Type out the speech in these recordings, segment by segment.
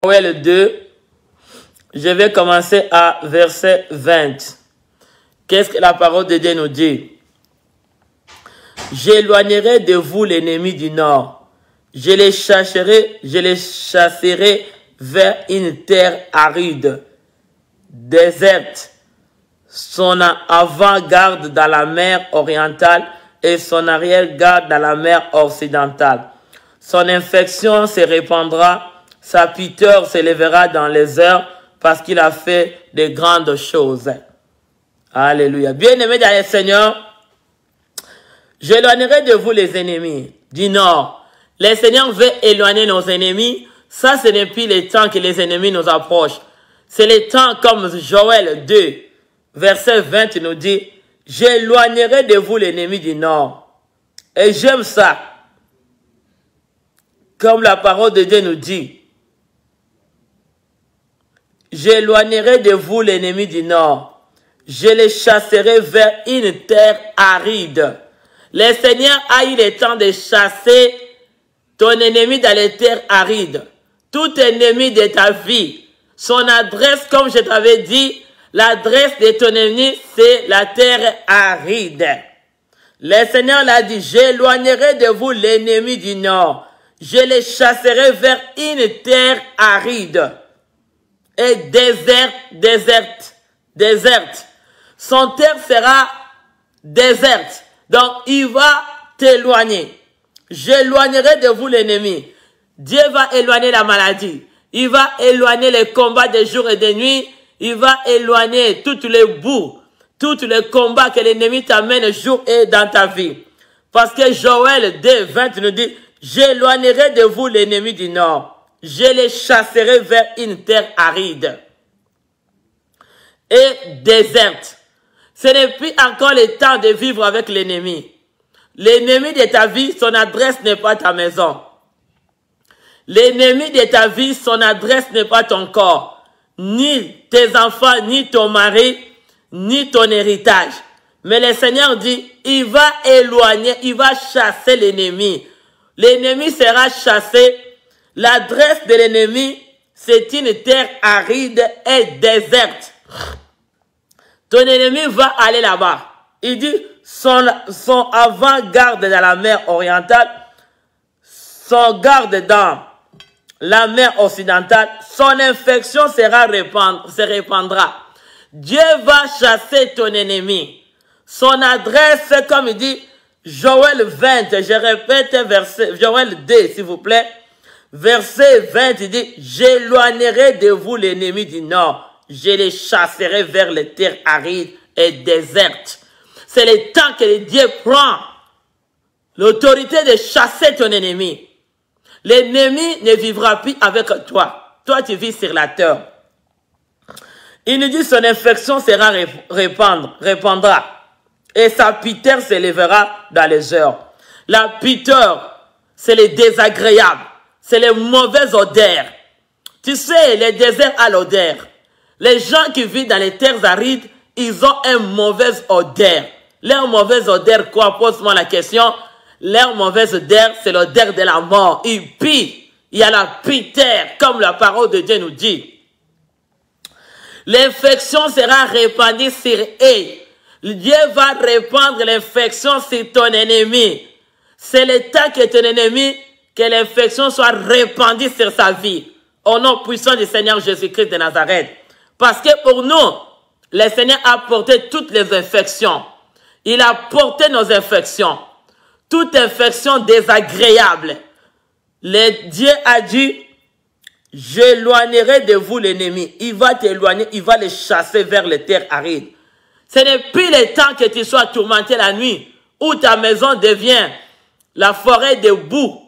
Joël 2, je vais commencer à verset 20. Qu'est-ce que la parole de Dieu nous dit? J'éloignerai de vous l'ennemi du nord. Je les chasserai vers une terre aride, déserte. Son avant-garde dans la mer orientale et son arrière-garde dans la mer occidentale. Son infection se répandra, sa pitié s'élèvera dans les heures parce qu'il a fait de grandes choses. Alléluia. Bien-aimés dans le Seigneur, j'éloignerai de vous les ennemis du nord. Le Seigneur veut éloigner nos ennemis. Ça, ce n'est plus le temps que les ennemis nous approchent. C'est le temps comme Joël 2, verset 20 nous dit, j'éloignerai de vous l'ennemi du nord. Et j'aime ça. Comme la parole de Dieu nous dit, j'éloignerai de vous l'ennemi du nord. Je les chasserai vers une terre aride. Le Seigneur a eu le temps de chasser ton ennemi dans les terres arides. Tout ennemi de ta vie. Son adresse, comme je t'avais dit, l'adresse de ton ennemi, c'est la terre aride. Le Seigneur l'a dit, j'éloignerai de vous l'ennemi du nord. Je les chasserai vers une terre aride et déserte. Son terre sera déserte. Donc, il va t'éloigner. J'éloignerai de vous l'ennemi. Dieu va éloigner la maladie. Il va éloigner les combats de jour et de nuit. Il va éloigner toutes les boues, tous les combats que l'ennemi t'amène jour et dans ta vie. Parce que Joël 2, 20 nous dit, j'éloignerai de vous l'ennemi du nord. Je les chasserai vers une terre aride et déserte. Ce n'est plus encore le temps de vivre avec l'ennemi. L'ennemi de ta vie, son adresse n'est pas ta maison. L'ennemi de ta vie, son adresse n'est pas ton corps, ni tes enfants, ni ton mari, ni ton héritage. Mais le Seigneur dit, il va éloigner, il va chasser l'ennemi. L'ennemi sera chassé. L'adresse de l'ennemi, c'est une terre aride et déserte. Ton ennemi va aller là-bas. Il dit, son avant-garde dans la mer orientale, son garde dans la mer occidentale, son infection se répandra. Dieu va chasser ton ennemi. Son adresse, comme il dit, Joël 20, je répète, Joël 2, s'il vous plaît. Verset 20, il dit, j'éloignerai de vous l'ennemi du nord. Je les chasserai vers les terres arides et désertes. C'est le temps que Dieu prend l'autorité de chasser ton ennemi. L'ennemi ne vivra plus avec toi. Toi, tu vis sur la terre. Il nous dit, son infection sera répandra. Et sa pitié s'élèvera dans les heures. La pitié, c'est le désagréable. C'est les mauvaises odeurs. Tu sais, les déserts à l'odeur. Les gens qui vivent dans les terres arides, ils ont une mauvaise odeur. Leur mauvaise odeur, quoi? Pose-moi la question. Leur mauvaise odeur, c'est l'odeur de la mort. Ils pient. Il y a la pitié, comme la parole de Dieu nous dit. L'infection sera répandue sur eux. Dieu va répandre l'infection sur ton ennemi. C'est le temps que ton ennemi, que l'infection soit répandue sur sa vie. Au nom puissant du Seigneur Jésus-Christ de Nazareth. Parce que pour nous, le Seigneur a porté toutes les infections. Il a porté nos infections. Toute infection désagréable. Dieu a dit, j'éloignerai de vous l'ennemi. Il va t'éloigner, il va les chasser vers les terres arides. Ce n'est plus le temps que tu sois tourmenté la nuit, où ta maison devient la forêt de boue,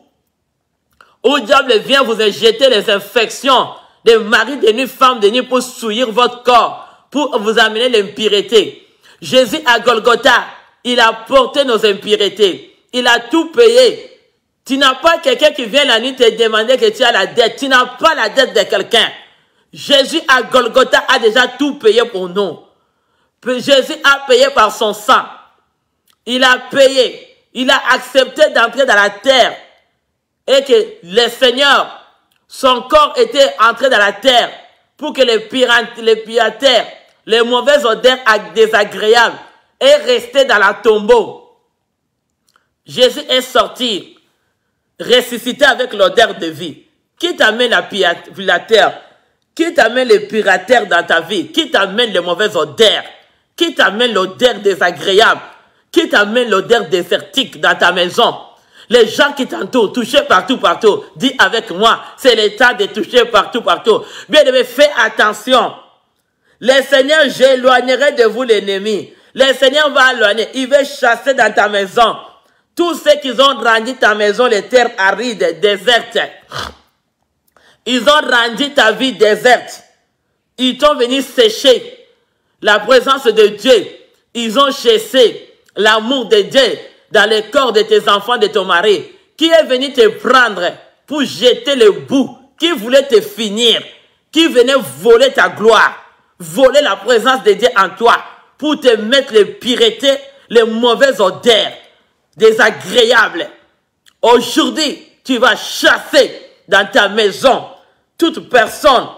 où le diable vient vous jeter les infections de mari de nuit, femme de nuit pour souillir votre corps, pour vous amener l'impureté. Jésus à Golgotha, il a porté nos impuretés. Il a tout payé. Tu n'as pas quelqu'un qui vient la nuit te demander que tu as la dette. Tu n'as pas la dette de quelqu'un. Jésus à Golgotha a déjà tout payé pour nous. Jésus a payé par son sang. Il a payé. Il a accepté d'entrer dans la terre. Et que le Seigneur Son corps était entré dans la terre pour que les piraterres, les mauvaises odeurs désagréables aient resté dans la tombeau. Jésus est sorti, ressuscité avec l'odeur de vie. Qui t'amène la terre? Qui t'amène les piraterres dans ta vie? Qui t'amène les mauvaises odeurs? Qui t'amène l'odeur désagréable? Qui t'amène l'odeur désertique dans ta maison? Les gens qui t'entourent, touchés partout, partout. Dis avec moi, c'est le temps de toucher partout, partout. Bien aimé, fais attention. Le Seigneur, j'éloignerai de vous l'ennemi. Le Seigneur va éloigner. Il va chasser dans ta maison tous ceux qui ont rendu ta maison les terres arides, désertes. Ils ont rendu ta vie déserte. Ils t'ont venu sécher la présence de Dieu. Ils ont chassé l'amour de Dieu dans le corps de tes enfants, de ton mari, qui est venu te prendre pour jeter le bout, qui voulait te finir, qui venait voler ta gloire, voler la présence de Dieu en toi, pour te mettre les puretés, les mauvaises odeurs, désagréables. Aujourd'hui, tu vas chasser dans ta maison toute personne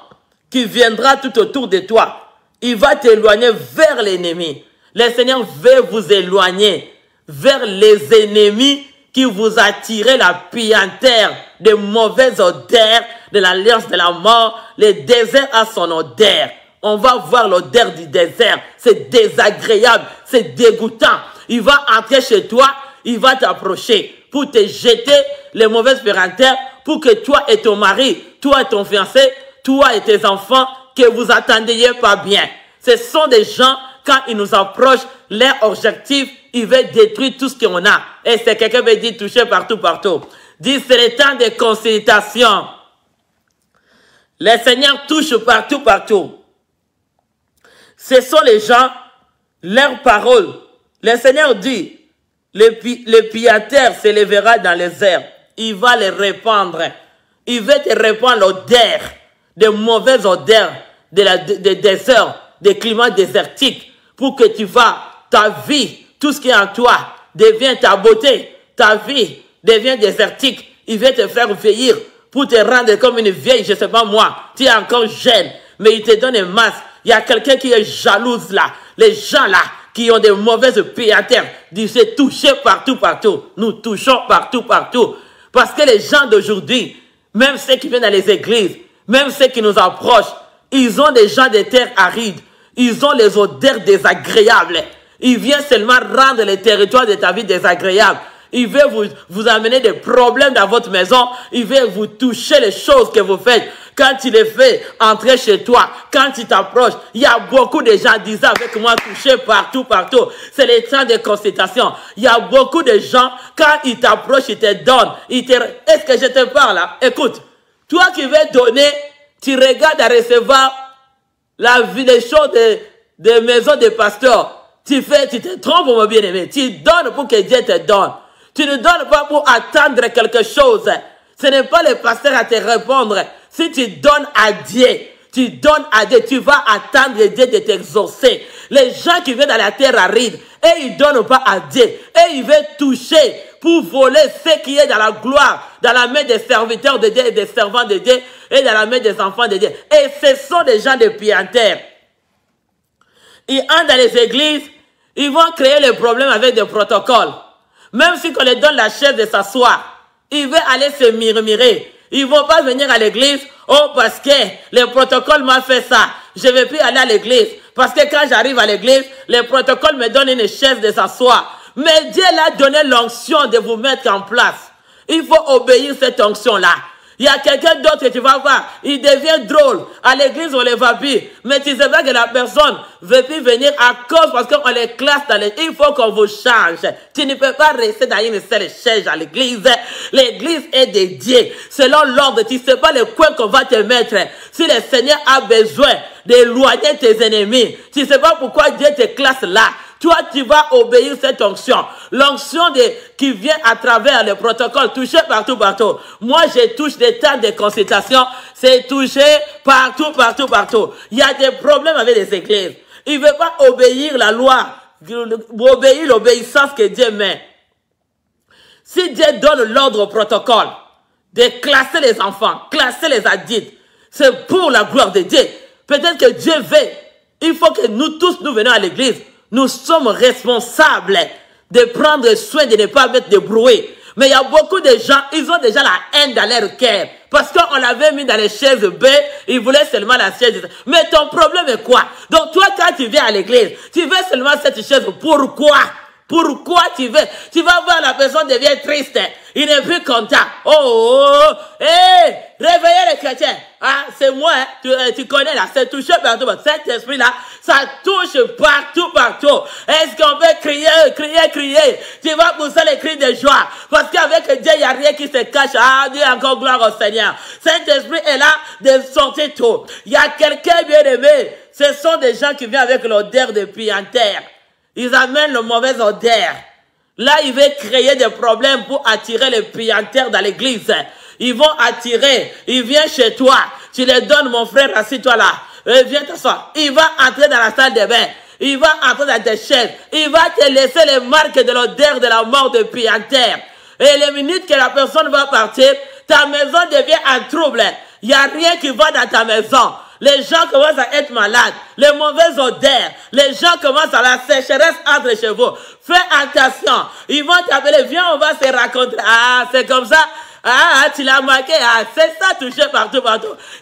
qui viendra tout autour de toi. Il va t'éloigner vers l'ennemi. Le Seigneur veut vous éloigner vers les ennemis qui vous attirent la puanteur de mauvaises odeurs, de l'alliance de la mort. Le désert a son odeur. On va voir l'odeur du désert. C'est désagréable, c'est dégoûtant. Il va entrer chez toi, il va t'approcher pour te jeter les mauvaises puanteurs, pour que toi et ton mari, toi et ton fiancé, toi et tes enfants, que vous attendiez pas bien. Ce sont des gens, quand ils nous approchent, leur objectif, ils veulent détruire tout ce qu'on a. Et c'est quelqu'un qui dit toucher partout, partout. Dit, c'est le temps de consultation. Le Seigneur touche partout, partout. Ce sont les gens, leurs paroles. Le Seigneur dit, le pillateur s'élèvera dans les airs. Il va les répandre. Il va te répandre l'odeur, de mauvaises odeurs, des déserts, des climats désertiques, pour que tu vas, ta vie, tout ce qui est en toi, devient ta beauté, ta vie devient désertique. Il va te faire vieillir pour te rendre comme une vieille, je ne sais pas moi, tu es encore jeune, mais il te donne un masque. Il y a quelqu'un qui est jalouse là, les gens là, qui ont des mauvaises pianteurs, disent toucher partout, partout. Nous touchons partout, partout. Parce que les gens d'aujourd'hui, même ceux qui viennent dans les églises, même ceux qui nous approchent, ils ont des gens de terre arides. Ils ont les odeurs désagréables. Ils viennent seulement rendre les territoires de ta vie désagréables. Il veut vous amener des problèmes dans votre maison. Il veut vous toucher les choses que vous faites. Quand il les fait entrer chez toi, quand il t'approche, il y a beaucoup de gens disant avec moi, toucher partout, partout. C'est le temps de consultation. Il y a beaucoup de gens, quand ils t'approchent, ils te donnent. Est-ce que je te parle là? Écoute, toi qui veux donner, tu regardes à recevoir la vie des choses des maisons des pasteurs. Tu te trompes, mon bien-aimé. Tu donnes pour que Dieu te donne. Tu ne donnes pas pour attendre quelque chose. Ce n'est pas le pasteur à te répondre. Si tu donnes à Dieu, tu donnes à Dieu, tu vas attendre Dieu de t'exaucer. Les gens qui viennent dans la terre aride, et ils ne donnent pas à Dieu. Et ils veulent toucher pour voler ce qui est dans la gloire, dans la main des serviteurs de Dieu et des servants de Dieu, et dans la main des enfants de Dieu. Et ce sont des gens de pianteurs. Ils entrent dans les églises, ils vont créer les problèmes avec des protocoles. Même si on les donne la chaise de s'asseoir, ils veulent aller se murmurer. Ils vont pas venir à l'église, oh parce que le protocole m'a fait ça. Je vais plus aller à l'église. Parce que quand j'arrive à l'église, le protocole me donne une chaise de s'asseoir. Mais Dieu l'a donné l'onction de vous mettre en place. Il faut obéir cette onction-là. Il y a quelqu'un d'autre que tu vas voir, il devient drôle. À l'église, on les va plus. Mais tu sais pas que la personne ne veut plus venir à cause parce qu'on les classe dans les... Il faut qu'on vous change. Tu ne peux pas rester dans une seule chaise à l'église. L'église est dédiée. Selon l'ordre, tu ne sais pas le coin qu'on va te mettre. Si le Seigneur a besoin d'éloigner tes ennemis, tu ne sais pas pourquoi Dieu te classe là. Toi, tu vas obéir cette onction. L'onction qui vient à travers le protocole, toucher partout, partout. Moi, je touche des temps de consultation. C'est toucher partout, partout, partout. Il y a des problèmes avec les églises. Ils ne veulent pas obéir la loi, obéir l'obéissance que Dieu met. Si Dieu donne l'ordre au protocole, de classer les enfants, classer les adultes. C'est pour la gloire de Dieu. Peut-être que Dieu veut. Il faut que nous tous, nous venons à l'église. Nous sommes responsables de prendre soin de ne pas mettre de bruit. Mais il y a beaucoup de gens, ils ont déjà la haine dans leur cœur. Parce qu'on l'avait mis dans les chaises B, ils voulaient seulement la chaise. Mais ton problème est quoi? Donc toi, quand tu viens à l'église, tu veux seulement cette chaise. Pourquoi? Pourquoi tu veux? Tu vas voir la personne devient triste. Il n'est plus content. Réveillez les chrétiens. Ah, c'est moi, hein. Tu connais là, c'est touché partout. Cet esprit-là, ça touche partout. Est-ce qu'on peut crier? Tu vas pousser les cris de joie. Parce qu'avec Dieu, il n'y a rien qui se cache. Ah, Dieu, encore gloire au Seigneur. Cet esprit est là de sortir tout. Il y a quelqu'un bien aimé. Ce sont des gens qui viennent avec l'odeur de puanteur. Ils amènent le mauvais odeur. Là, ils veulent créer des problèmes pour attirer les puanteurs dans l'église. Ils vont attirer. Ils viennent chez toi. Tu les donnes, mon frère, assis-toi là. Viens t'asseoir. Il va entrer dans la salle de bain. Il va entrer dans tes chaises. Il va te laisser les marques de l'odeur de la mort de puanteur. Et les minutes que la personne va partir, ta maison devient en trouble. Il n'y a rien qui va dans ta maison. Les gens commencent à être malades, les mauvaises odeurs, les gens commencent à la sécheresse entre chez vous. Fais attention, ils vont t'appeler, viens, on va se raconter. Ah, c'est comme ça. Ah, tu l'as marqué. Ah, c'est ça, touché partout.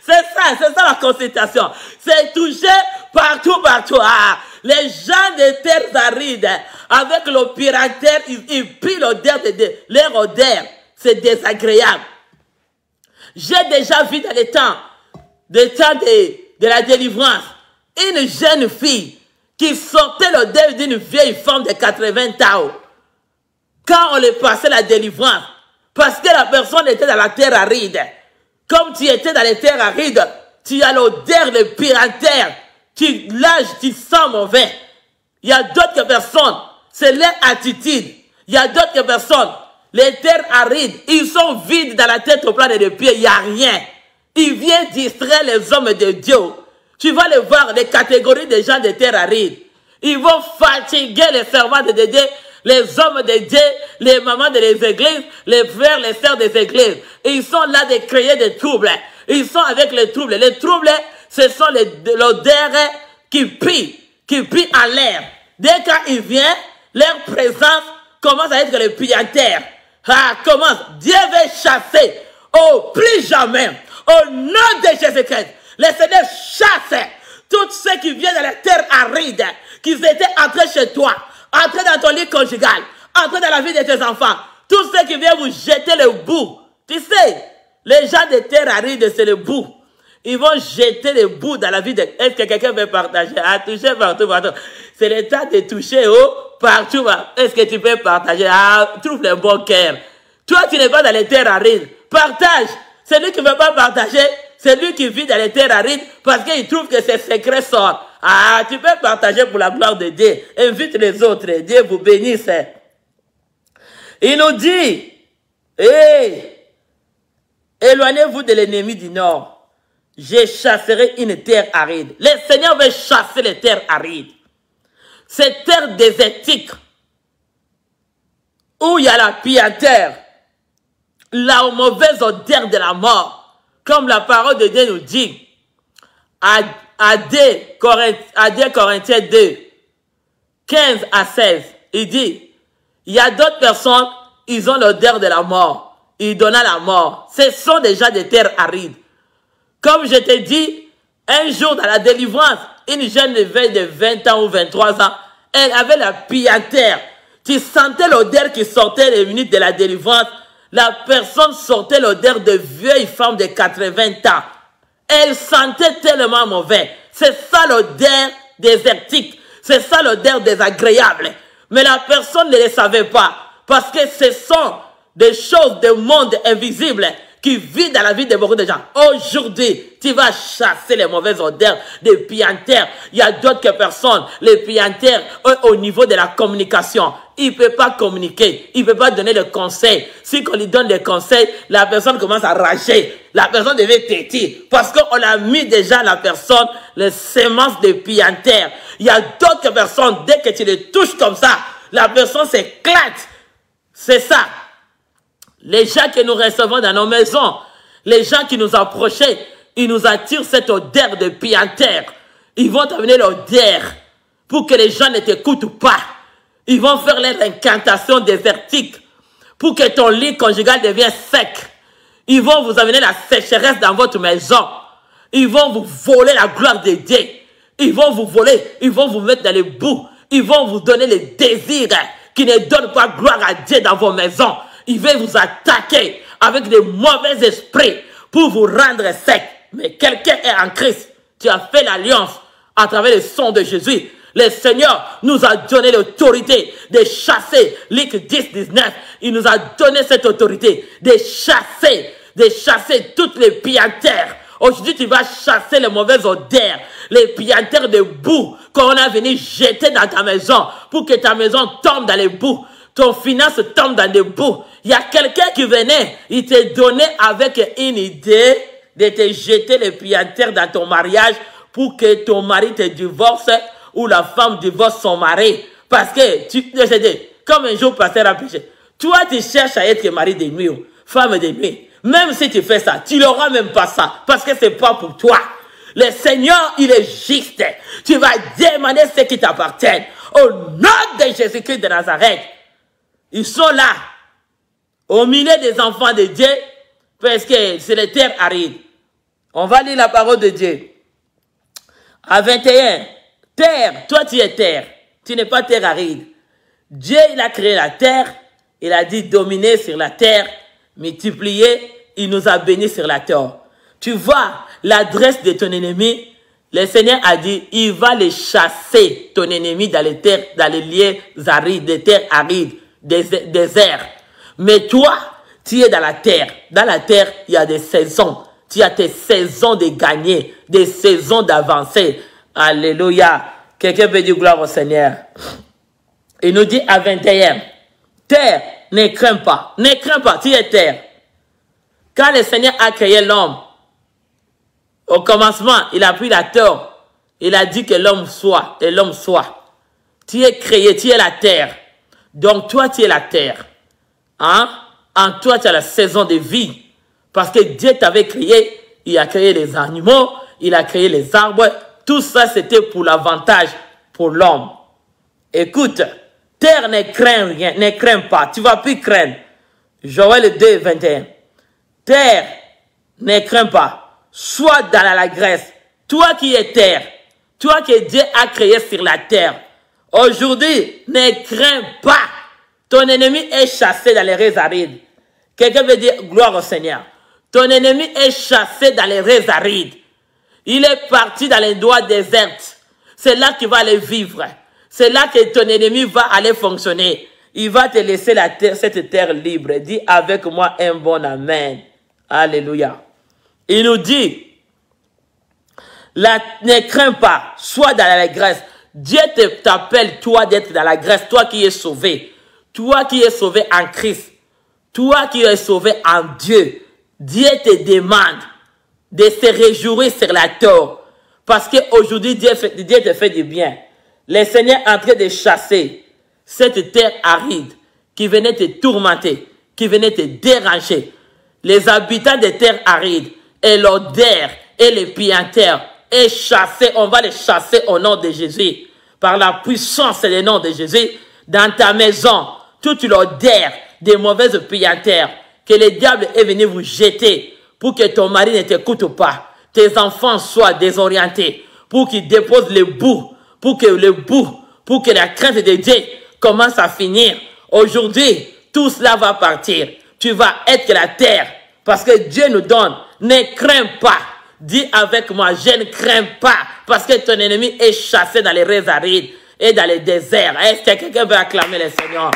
C'est ça la consultation. C'est touché partout. Ah, les gens des terres arides, avec le pirateur, ils pillent l'odeur de leur odeur. C'est désagréable. J'ai déjà vu dans les temps de la délivrance, une jeune fille qui sortait l'odeur d'une vieille femme de 80 ans. Quand on lui passait la délivrance, parce que la personne était dans la terre aride. Comme tu étais dans les terres arides, tu as l'odeur de pirateur. Tu sens mauvais. Il y a d'autres personnes, c'est leur attitude. Il y a d'autres personnes, les terres arides, ils sont vides dans la tête au plan des pieds, il n'y a rien. Ils viennent distraire les hommes de Dieu. Tu vas les voir, les catégories des gens de terre arides. Ils vont fatiguer les servants de Dieu, les hommes de Dieu, les mamans des églises, les frères, les sœurs des églises. Ils sont là de créer des troubles. Ils sont avec les troubles. Les troubles, ce sont l'odeur qui pille en l'air. Dès qu'ils viennent, leur présence commence à être le puanteur. Ah, commence. Dieu veut chasser. Oh, plus jamais. Au nom de Jésus-Christ, le Seigneur chasse tous ceux qui viennent de la terre aride, qui étaient entrés chez toi, entrés dans ton lit conjugal, entrés dans la vie de tes enfants, tous ceux qui viennent vous jeter le bout. Tu sais, les gens de terre aride, c'est le bout. Ils vont jeter le bout dans la vie de... Est-ce que quelqu'un veut partager? Ah, toucher partout. C'est le temps de toucher partout. Est-ce que tu peux partager? Ah, trouve le bon cœur. Toi, tu n'es pas dans les terres arides. Partage. Celui qui ne veut pas partager, c'est lui qui vit dans les terres arides parce qu'il trouve que ses secrets sortent. Ah, tu peux partager pour la gloire de Dieu. Invite les autres. Dieu vous bénisse. Il nous dit, éloignez-vous de l'ennemi du nord. Je chasserai une terre aride. Le Seigneur veut chasser les terres arides. Ces terres désertiques où il y a la puanteur, la mauvaise odeur de la mort, comme la parole de Dieu nous dit, à 2 Corinthiens 2, 15 à 16, il dit, il y a d'autres personnes, ils ont l'odeur de la mort, ils donnent à la mort. Ce sont déjà des terres arides. Comme je t'ai dit, un jour dans la délivrance, une jeune fille de 20 ans ou 23 ans, elle avait la puanteur. Tu sentais l'odeur qui sortait les minutes de la délivrance. La personne sortait l'odeur de vieille femme de 80 ans. Elle sentait tellement mauvais. C'est ça l'odeur désertique. C'est ça l'odeur désagréable. Mais la personne ne le savait pas. Parce que ce sont des choses du monde invisible qui vit dans la vie de beaucoup de gens. Aujourd'hui, tu vas chasser les mauvaises odeurs des puanteurs. Il y a d'autres personnes, les puanteurs, au niveau de la communication. Il ne peut pas communiquer, il ne peut pas donner de conseils. Si on lui donne des conseils, la personne commence à rager. La personne devient têtue. Parce qu'on a mis déjà la personne, les semences de puanteurs. Il y a d'autres personnes, dès que tu les touches comme ça, la personne s'éclate. C'est ça. Les gens que nous recevons dans nos maisons, les gens qui nous approchaient, ils nous attirent cette odeur de pianter. Ils vont t'amener l'odeur pour que les gens ne t'écoutent pas. Ils vont faire les incantations désertiques pour que ton lit conjugal devienne sec. Ils vont vous amener la sécheresse dans votre maison. Ils vont vous voler la gloire de Dieu. Ils vont vous voler, ils vont vous mettre dans les bouts. Ils vont vous donner les désirs qui ne donnent pas gloire à Dieu dans vos maisons. Ils vont vous attaquer avec des mauvais esprits pour vous rendre sec. Mais quelqu'un est en Christ. Tu as fait l'alliance à travers le sang de Jésus. Le Seigneur nous a donné l'autorité de chasser, Luc 10, 19. Il nous a donné cette autorité de chasser toutes les piantères. Aujourd'hui, tu vas chasser les mauvaises odeurs, les piantères de boue qu'on a venu jeter dans ta maison pour que ta maison tombe dans les boues. Ton finance tombe dans les boues. Il y a quelqu'un qui venait, il te donnait avec une idée de te jeter les piantères dans ton mariage pour que ton mari te divorce ou la femme divorce son mari. Parce que, comme un jour pasteur a péché, toi tu cherches à être mari de nuit ou femme de nuit. Même si tu fais ça, tu n'auras même pas ça. Parce que ce n'est pas pour toi. Le Seigneur, il est juste. Tu vas demander ce qui t'appartient. Au nom de Jésus-Christ de Nazareth. Ils sont là. Au milieu des enfants de Dieu. Parce que c'est les terres arides. On va lire la parole de Dieu. À 21. Terre, toi tu es terre. Tu n'es pas terre aride. Dieu, il a créé la terre. Il a dit dominer sur la terre. Multiplier, il nous a bénis sur la terre. Tu vois l'adresse de ton ennemi. Le Seigneur a dit, il va les chasser, ton ennemi, dans les terres, dans les lieux arides, des terres arides, déserts. Mais toi, tu es dans la terre. Dans la terre, il y a des saisons. Tu as tes saisons de gagner, des saisons d'avancer. Alléluia. Quelqu'un peut dire gloire au Seigneur. Il nous dit à 21, terre, ne crains pas, tu es terre. Quand le Seigneur a créé l'homme, au commencement, il a pris la terre. Il a dit que l'homme soit, et l'homme soit. Tu es créé, tu es la terre. Donc toi, tu es la terre. Hein? En toi, tu as la saison de vie. Parce que Dieu t'avait créé, il a créé les animaux, il a créé les arbres. Tout ça, c'était pour l'avantage pour l'homme. Écoute, terre ne craint rien, ne craint pas. Tu ne vas plus craindre. Joël 2, 21. Terre, ne crains pas. Sois dans l'allégresse. Toi qui es terre, toi que Dieu a créé sur la terre. Aujourd'hui, ne crains pas. Ton ennemi est chassé dans les raies arides. Quelqu'un veut dire gloire au Seigneur. Ton ennemi est chassé dans les raies arides. Il est parti dans les doigts désertes. C'est là qu'il va aller vivre. C'est là que ton ennemi va aller fonctionner. Il va te laisser la terre, cette terre libre. Dis avec moi un bon amen. Alléluia. Il nous dit, ne crains pas, sois dans l'allégresse. Dieu t'appelle, toi, d'être dans la grâce. Toi qui es sauvé. Toi qui es sauvé en Christ. Toi qui es sauvé en Dieu. Dieu te demande de se réjouir sur la terre. Parce qu'aujourd'hui, Dieu te fait du bien. Le Seigneur est en train de chasser cette terre aride qui venait te tourmenter, qui venait te déranger. Les habitants des terres arides et l'odeur et les pianteurs est chassé. On va les chasser au nom de Jésus. Par la puissance et le nom de Jésus, dans ta maison, toute l'odeur des mauvaises pianteurs que le diable est venu vous jeter pour que ton mari ne t'écoute pas, tes enfants soient désorientés, pour qu'ils déposent le bout, pour que la crainte de Dieu commence à finir. Aujourd'hui, tout cela va partir. Tu vas être la terre, parce que Dieu nous donne. Ne crains pas. Dis avec moi, je ne crains pas, parce que ton ennemi est chassé dans les raies arides et dans les déserts. Est-ce que quelqu'un veut acclamer le Seigneur?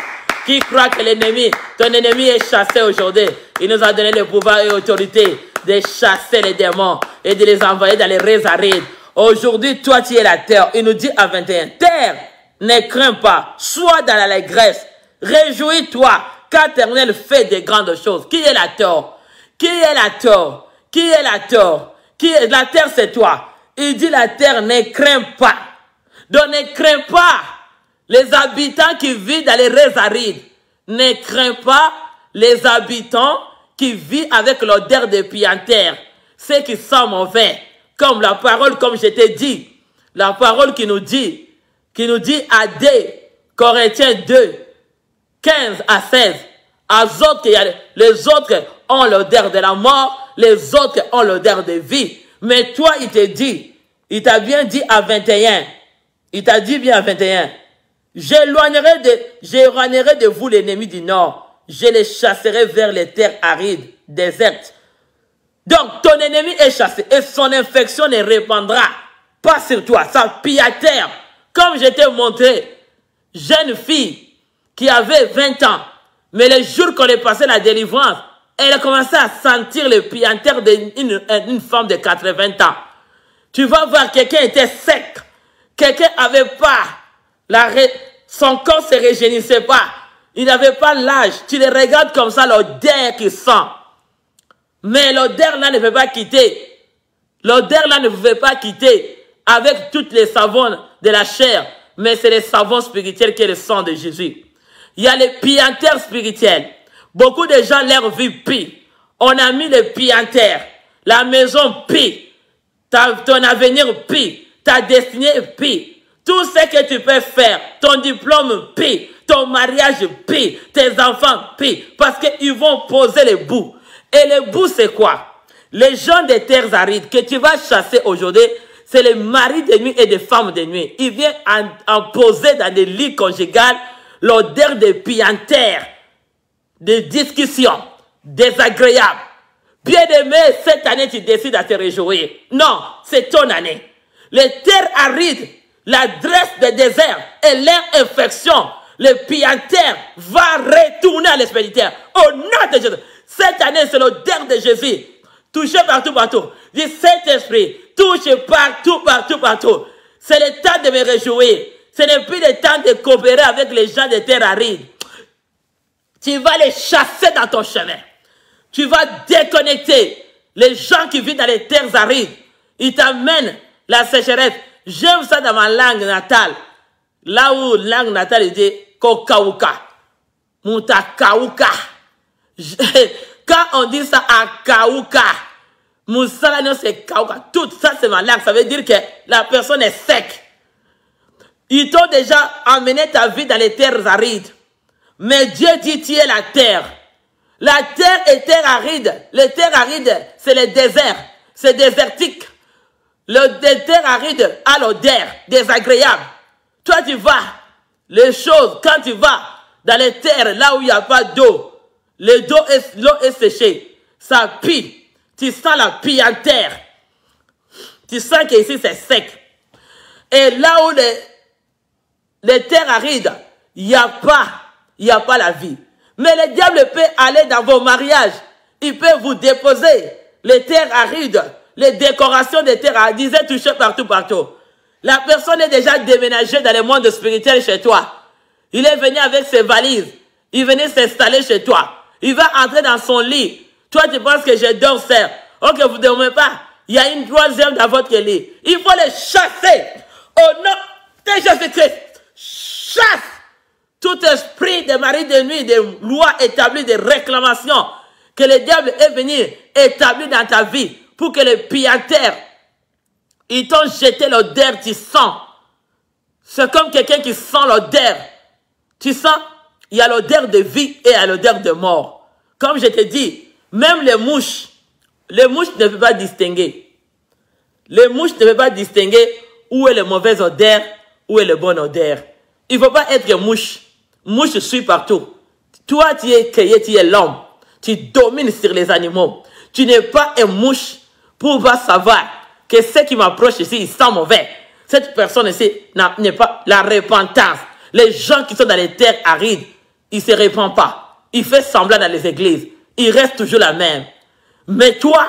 Qui croit que ton ennemi est chassé aujourd'hui? Il nous a donné le pouvoir et l'autorité de chasser les démons et de les envoyer dans les raies arides. Aujourd'hui, toi, tu es la terre. Il nous dit à 21, terre, ne crains pas, sois dans l'allégresse, réjouis-toi, car l'Éternel fait de grandes choses. Qui est la terre? Qui est la terre? Qui est la terre? La terre, c'est toi. Il dit la terre ne craint pas. Donc ne crains pas les habitants qui vivent dans les raies arides. Ne crains pas les habitants qui vivent avec l'odeur de puanteur, ceux qui sont mauvais, comme la parole, comme je t'ai dit, la parole qui nous dit à 2 Corinthiens 2, 15 à 16, les autres ont l'odeur de la mort, les autres ont l'odeur de vie. Mais toi, il t'a bien dit à 21, il t'a dit bien à 21, j'éloignerai de vous l'ennemi du nord, je les chasserai vers les terres arides, désertes. Donc, ton ennemi est chassé et son infection ne répandra pas sur toi, ça pille à terre. Comme je t'ai montré, jeune fille qui avait 20 ans, mais le jour qu'on est passé la délivrance, elle a commencé à sentir le puanteur d'une femme de 80 ans. Tu vas voir, quelqu'un était sec, quelqu'un n'avait pas, son corps ne se rajeunissait pas, il n'avait pas l'âge. Tu les regardes comme ça, l'odeur qu'il sent. Mais l'odeur là ne peut pas quitter. L'odeur là ne pouvait pas quitter avec toutes les savons de la chair. Mais c'est les savons spirituels qui est le sang de Jésus. Il y a les puanteurs spirituels. Beaucoup de gens, leur vie pire. On a mis les puanteurs. La maison pire. Ton avenir pire. Ta destinée pire. Tout ce que tu peux faire. Ton diplôme pire. Ton mariage pire. Tes enfants pire. Parce qu'ils vont poser les bouts. Et le bout, c'est quoi? Les gens des terres arides que tu vas chasser aujourd'hui, c'est les maris de nuit et des femmes de nuit. Ils viennent en poser dans des lits conjugales l'odeur de puanteur, de discussions désagréables. Bien-aimé, cette année, tu décides à te réjouir. Non, c'est ton année. Les terres arides, l'adresse des déserts et leur infection, le puanteur va retourner à l'expéditeur. Au nom de Jésus. Cette année, c'est l'odeur de Jésus. Touchez partout, partout. Dis, Saint-Esprit, touche partout, partout, partout. C'est le temps de me réjouir. Ce n'est plus le temps de coopérer avec les gens des terres arides. Tu vas les chasser dans ton chemin. Tu vas déconnecter les gens qui vivent dans les terres arides. Ils t'amènent la sécheresse. J'aime ça dans ma langue natale. Là où langue natale, il dit Kokauka. Mutakauka. Quand on dit ça à Kauka, Moussalano c'est Kauka, tout ça c'est ma langue, ça veut dire que la personne est sec. Ils t'ont déjà amené ta vie dans les terres arides. Mais Dieu dit tu es la terre. La terre est terre aride. Les terres arides, c'est le désert. C'est désertique. Le terre aride a l'odeur désagréable. Toi tu vas, les choses, quand tu vas dans les terres là où il n'y a pas d'eau, l'eau est séchée, ça pue. Tu sens la puanteur. Tu sens qu'ici c'est sec. Et là où les terres arides, il n'y a pas la vie. Mais le diable peut aller dans vos mariages. Il peut vous déposer les terres arides, les décorations des terres arides. Disait toucher partout, partout. La personne est déjà déménagée dans le monde spirituel chez toi. Il est venu avec ses valises. Il venait s'installer chez toi. Il va entrer dans son lit. Toi, tu penses que je dors seul. Ok, vous ne dormez pas. Il y a une troisième dans votre lit. Il faut les chasser. Au nom de Jésus-Christ. Chasse tout esprit de mari de nuit, de lois établies, de réclamations que le diable est venu établir dans ta vie pour que les puanteurs, ils t'ont jeté l'odeur, tu sens. C'est comme quelqu'un qui sent l'odeur. Tu sens, il y a l'odeur de vie et il y a l'odeur de mort. Comme je te dis, même les mouches ne peuvent pas distinguer. Les mouches ne peuvent pas distinguer où est la mauvaise odeur, où est la bonne odeur. Il ne faut pas être mouche. Mouche suit partout. Toi, tu es créé, tu es l'homme. Tu domines sur les animaux. Tu n'es pas une mouche pour pas savoir que ce qui m'approche ici, il sent mauvais. Cette personne ici n'est pas la repentance. Les gens qui sont dans les terres arides, ils ne se répandent pas. Ils font semblant dans les églises. Ils restent toujours la même. Mais toi,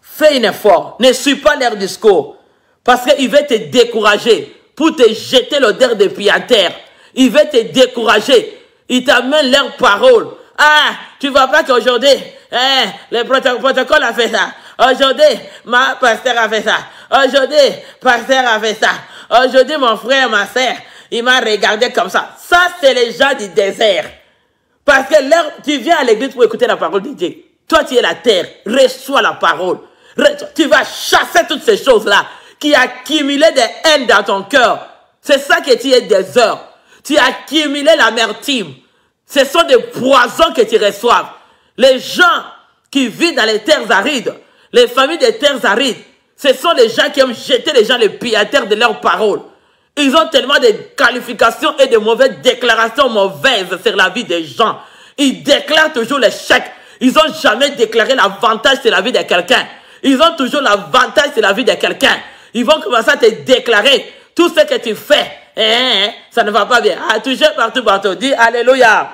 fais un effort. Ne suis pas leur discours. Parce qu'il veut te décourager pour te jeter l'odeur de puanteur. Il veut te décourager. Il t'amène leurs paroles. Ah, tu ne vois pas qu'aujourd'hui, le protocole a fait ça. Aujourd'hui, ma pasteur a fait ça. Aujourd'hui, pasteur a fait ça. Aujourd'hui, mon frère, ma soeur, il m'a regardé comme ça. Ça, c'est les gens du désert. Parce que là, tu viens à l'église pour écouter la parole de Dieu. Toi, tu es la terre. Reçois la parole. Tu vas chasser toutes ces choses-là qui accumulaient des haines dans ton cœur. C'est ça que tu es des heures. Tu as accumulé l'amertume. Ce sont des poisons que tu reçois. Les gens qui vivent dans les terres arides, les familles des terres arides, ce sont les gens qui aiment jeter les gens les pieds à terre de leurs paroles. Ils ont tellement de qualifications et de mauvaises déclarations mauvaises sur la vie des gens. Ils déclarent toujours l'échec. Ils n'ont jamais déclaré l'avantage sur la vie de quelqu'un. Ils ont toujours l'avantage sur la vie de quelqu'un. Ils vont commencer à te déclarer tout ce que tu fais. Ça ne va pas bien. Ah, toucher partout, partout. Dis Alléluia.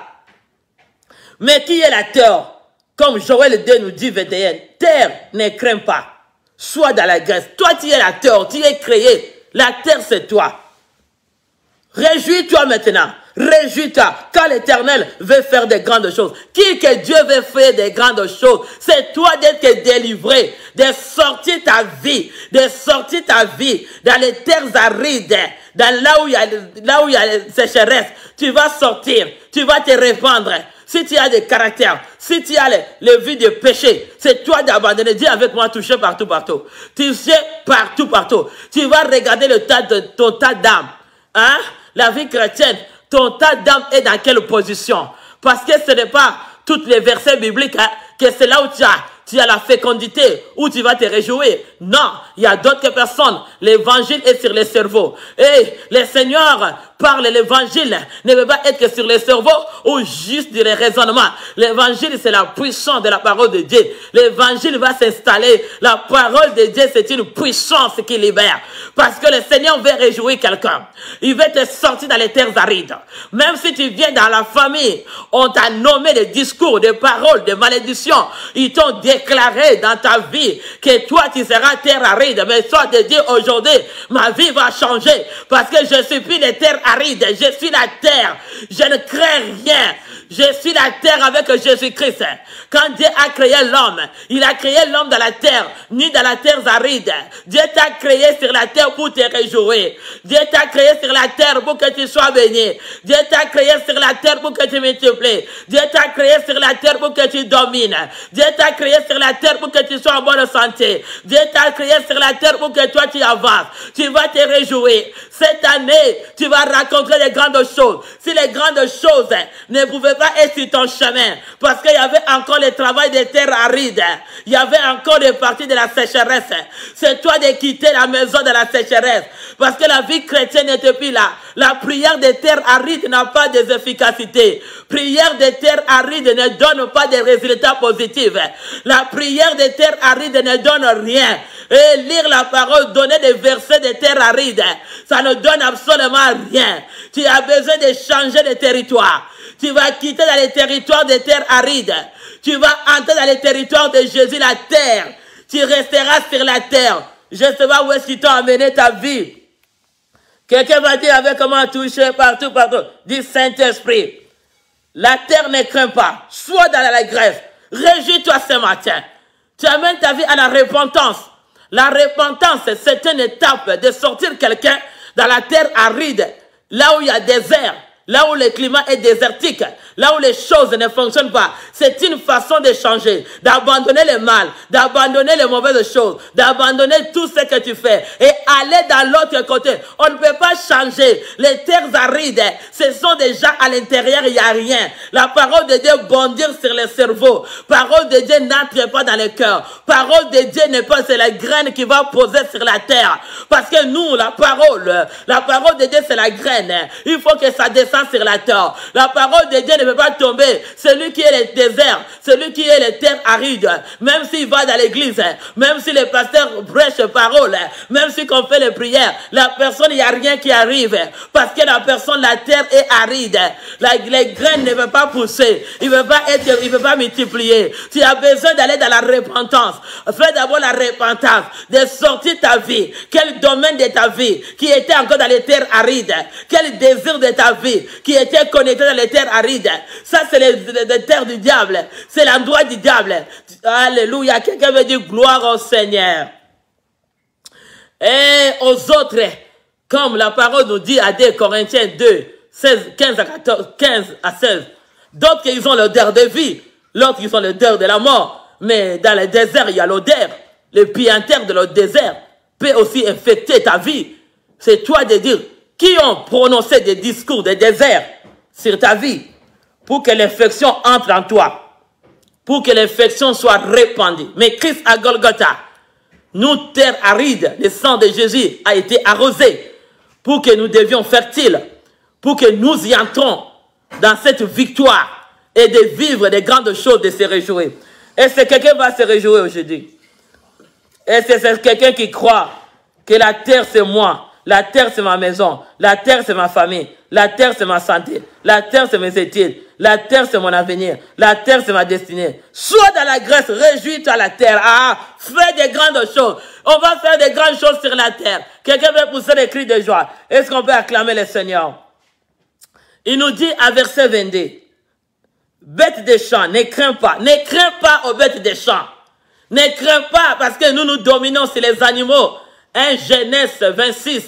Mais qui est la terre? Comme Joël 2 nous dit 21. Terre, ne crains pas. Sois dans la graisse. Toi, tu es la terre. Tu es créé. La terre, c'est toi. Réjouis-toi maintenant. Réjouis-toi. Quand l'Éternel veut faire de grandes choses. Qui que Dieu veut faire de grandes choses? C'est toi d'être délivré. De sortir ta vie. De sortir ta vie dans les terres arides. Dans là où il y a les sécheresses. Tu vas sortir. Tu vas te répandre. Si tu as des caractères, si tu as le vie de péché, c'est toi d'abandonner. Dis avec moi, toucher partout, partout. Toucher partout, partout. Tu vas regarder ton tas d'âme. Hein? La vie chrétienne, ton tas d'âme est dans quelle position? Parce que ce n'est pas tous les versets bibliques, hein, que c'est là où tu as la fécondité, où tu vas te réjouir. Non, il y a d'autres personnes. L'évangile est sur les cerveaux. Et le Seigneur parle, l'évangile ne veut pas être que sur les cerveaux ou juste du raisonnement. L'évangile, c'est la puissance de la parole de Dieu. L'évangile va s'installer. La parole de Dieu, c'est une puissance qui libère. Parce que le Seigneur veut réjouir quelqu'un. Il veut te sortir dans les terres arides. Même si tu viens dans la famille, on t'a nommé des discours, des paroles, des malédictions. Ils t'ont déclaré dans ta vie que toi, tu seras terre aride. Mais soit de dire aujourd'hui, ma vie va changer. Parce que je suis plus les terres arides. Je suis la terre. Je ne crains rien. Je suis la terre avec Jésus-Christ. Quand Dieu a créé l'homme, il a créé l'homme dans la terre, ni dans la terre aride. Dieu t'a créé sur la terre pour te réjouir. Dieu t'a créé sur la terre pour que tu sois béni. Dieu t'a créé sur la terre pour que tu multiplies. Dieu t'a créé sur la terre pour que tu domines. Dieu t'a créé sur la terre pour que tu sois en bonne santé. Dieu t'a créé sur la terre pour que toi tu avances. Tu vas te réjouir. Cette année, tu vas rencontrer des grandes choses. Si les grandes choses ne pouvaient pas être sur ton chemin, parce qu'il y avait encore le travail des terres arides, il y avait encore des parties de la sécheresse. C'est toi de quitter la maison de la sécheresse, parce que la vie chrétienne n'était plus là. La prière des terres arides n'a pas d'efficacité. Prière des terres arides ne donne pas de résultats positifs. La prière des terres arides ne donne rien. Et lire la parole, donner des versets des terres arides, ça ne donne absolument rien. Tu as besoin de changer de territoire. Tu vas quitter dans les territoires des terres arides. Tu vas entrer dans les territoires de Jésus, la terre. Tu resteras sur la terre. Je ne sais pas où est-ce qu'ils t'ont amené ta vie. Quelqu'un va dire avec comment toucher partout, partout. Dis Saint-Esprit. La terre ne craint pas. Sois dans la grève. Réjouis-toi ce matin. Tu amènes ta vie à la repentance. La repentance, c'est une étape de sortir quelqu'un dans la terre aride, là où il y a désert, là où le climat est désertique, là où les choses ne fonctionnent pas. C'est une façon de changer, d'abandonner le mal, d'abandonner les mauvaises choses, d'abandonner tout ce que tu fais et aller dans l'autre côté. On ne peut pas changer. Les terres arides, ce sont déjà à l'intérieur, il n'y a rien. La parole de Dieu bondir sur le cerveau. Parole de Dieu n'entre pas dans le cœur. Parole de Dieu n'est pas, c'est la graine qui va poser sur la terre. Parce que nous, la parole de Dieu, c'est la graine. Il faut que ça descende sur la terre. La parole de Dieu ne peut pas tomber. Celui qui est le désert, celui qui est les terres arides, même s'il va dans l'église, même si le pasteur prêche parole, même si qu'on fait les prières, la personne, il n'y a rien qui arrive. Parce que la personne, la terre est aride. Les graines ne veulent pas pousser. Il ne veut pas multiplier. Tu as besoin d'aller dans la repentance. Fais d'abord la repentance, de sortir ta vie. Quel domaine de ta vie qui était encore dans les terres arides? Quel désir de ta vie qui était connecté dans les terres arides? Ça, c'est les terres du diable. C'est l'endroit du diable. Alléluia. Quelqu'un veut dire gloire au Seigneur. Et aux autres, comme la parole nous dit à 2 Corinthiens 2, 15 à 16. D'autres, ils ont l'odeur de vie. L'autre, ils ont l'odeur de la mort. Mais dans le désert, il y a l'odeur. Le puanteur de le désert peut aussi infecter ta vie. C'est toi de dire, qui ont prononcé des discours de désert sur ta vie pour que l'infection entre en toi, pour que l'infection soit répandue. Mais Christ à Golgotha, nous, terre aride, le sang de Jésus a été arrosé pour que nous devions fertiles, pour que nous y entrons dans cette victoire et de vivre des grandes choses, de se réjouir. Est-ce que quelqu'un va se réjouir aujourd'hui? Est-ce que c'est quelqu'un qui croit que la terre c'est moi, la terre c'est ma maison, la terre c'est ma famille, la terre c'est ma santé, la terre c'est mes études, la terre c'est mon avenir, la terre c'est ma destinée. Sois dans la grâce, réjouis-toi à la terre. Ah, fais des grandes choses. On va faire des grandes choses sur la terre. Quelqu'un veut pousser des cris de joie. Est-ce qu'on peut acclamer le Seigneur? Il nous dit à verset 22, bêtes des champs, ne crains pas aux bêtes des champs. Ne crains pas parce que nous nous dominons sur les animaux. 1 Genèse 26,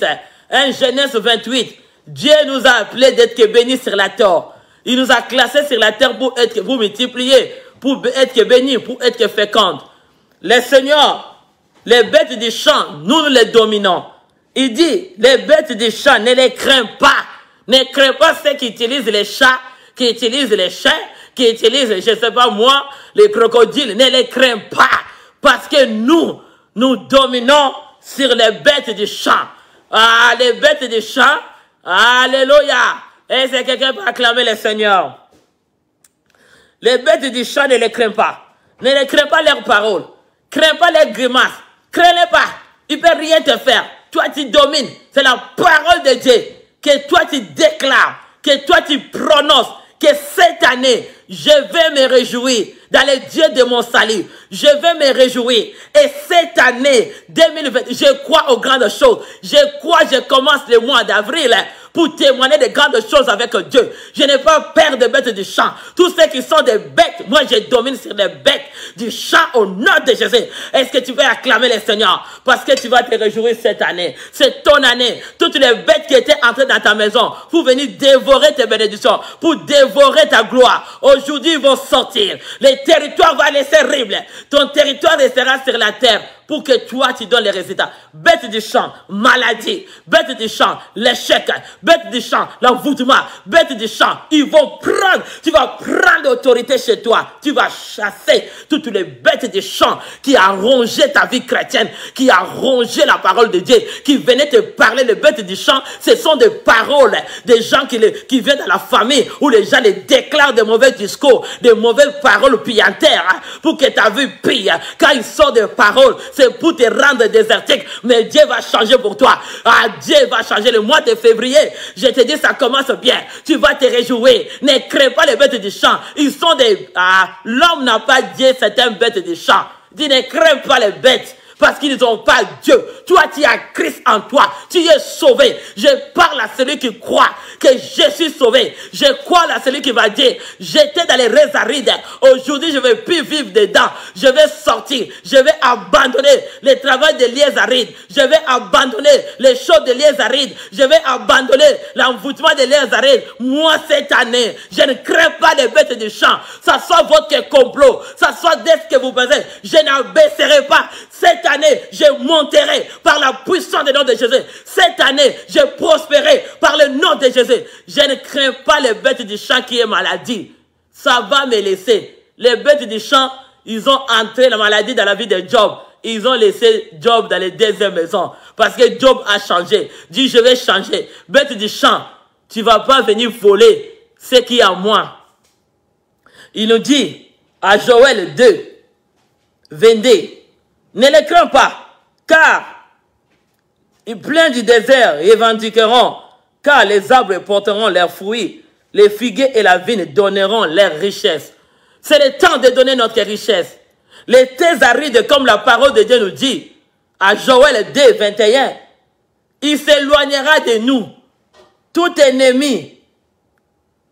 1 Genèse 28. Dieu nous a appelés d'être bénis sur la terre. Il nous a classés sur la terre pour multiplier, pour être bénis, pour être fécondes. Les seigneurs, les bêtes du champ, nous les dominons. Il dit, les bêtes du champ, ne les crains pas. Ne crains pas ceux qui utilisent les chats, qui utilisent les chiens, qui utilisent, je ne sais pas moi, les crocodiles. Ne les crains pas. Parce que nous dominons sur les bêtes du champ. Ah, les bêtes du champ. Alléluia. Et c'est quelqu'un pour acclamer le Seigneur. Les bêtes du champ, ne les crains pas. Ne les crains pas leurs paroles. Crains pas leurs grimaces. Crains-les pas. Ils ne peuvent rien te faire. Toi, tu domines. C'est la parole de Dieu que toi, tu déclares, que toi, tu prononces, que cette année, je vais me réjouir dans les dieux de mon salut. Je vais me réjouir. Et cette année 2020, je crois aux grandes choses. Je commence le mois d'avril pour témoigner des grandes choses avec Dieu. Je n'ai pas peur des bêtes du champ. Tous ceux qui sont des bêtes, moi je domine sur les bêtes du champ au nom de Jésus. Est-ce que tu veux acclamer le Seigneur? Parce que tu vas te réjouir cette année. C'est ton année. Toutes les bêtes qui étaient entrées dans ta maison pour venir dévorer tes bénédictions, pour dévorer ta gloire. Aujourd'hui, ils vont sortir. Les territoires vont laisser rire. Ton territoire restera sur la terre pour que toi, tu donnes les résultats. Bête du champ, maladie. Bête du champ, l'échec. Bête du champ, l'envoûtement. Bête du champ, ils vont prendre. Tu vas prendre l'autorité chez toi. Tu vas chasser toutes les bêtes du champ qui a rongé ta vie chrétienne, qui a rongé la parole de Dieu, qui venaient te parler. Les bêtes du champ, ce sont des paroles des gens qui viennent dans la famille où les gens les déclarent des mauvais discours, des mauvaises paroles piantaires pour que ta vie pille. Quand ils sortent des paroles, c'est pour te rendre désertique. Mais Dieu va changer pour toi. Ah, Dieu va changer le mois de février. Je te dis, ça commence bien. Tu vas te réjouir. Ne crains pas les bêtes du champ. Ils sont des... Ah, l'homme n'a pas dit c'est un bête du champ. Dis, ne crains pas les bêtes. Parce qu'ils n'ont pas Dieu. Toi, tu as Christ en toi. Tu es sauvé. Je parle à celui qui croit que je suis sauvé. Je crois à celui qui va dire, j'étais dans les raies arides. Aujourd'hui, je ne vais plus vivre dedans. Je vais sortir. Je vais abandonner le travail des liens arides. Je vais abandonner les choses des liens arides. Je vais abandonner l'envoûtement des liens arides. Moi, cette année, je ne crains pas les bêtes du champ. Ça soit votre complot. Ça soit dès ce que vous pensez. Je n'abaisserai pas. Cette année, je monterai par la puissance du nom de Jésus. Cette année, je prospérerai par le nom de Jésus. Je ne crains pas les bêtes du champ qui est maladie. Ça va me laisser. Les bêtes du champ, ils ont entré la maladie dans la vie de Job. Ils ont laissé Job dans les deuxièmes maisons. Parce que Job a changé. Dit, je vais changer. Bête du champ, tu ne vas pas venir voler ce qui est à moi. Il nous dit, à Joël 2, 22, ne les crains pas, car ils pleins du désert et revendiqueront, car les arbres porteront leurs fruits, les figuiers et la vigne donneront leurs richesses. C'est le temps de donner notre richesse. Les terres arides, comme la parole de Dieu nous dit, à Joël 2, 21, il s'éloignera de nous. Tout ennemi,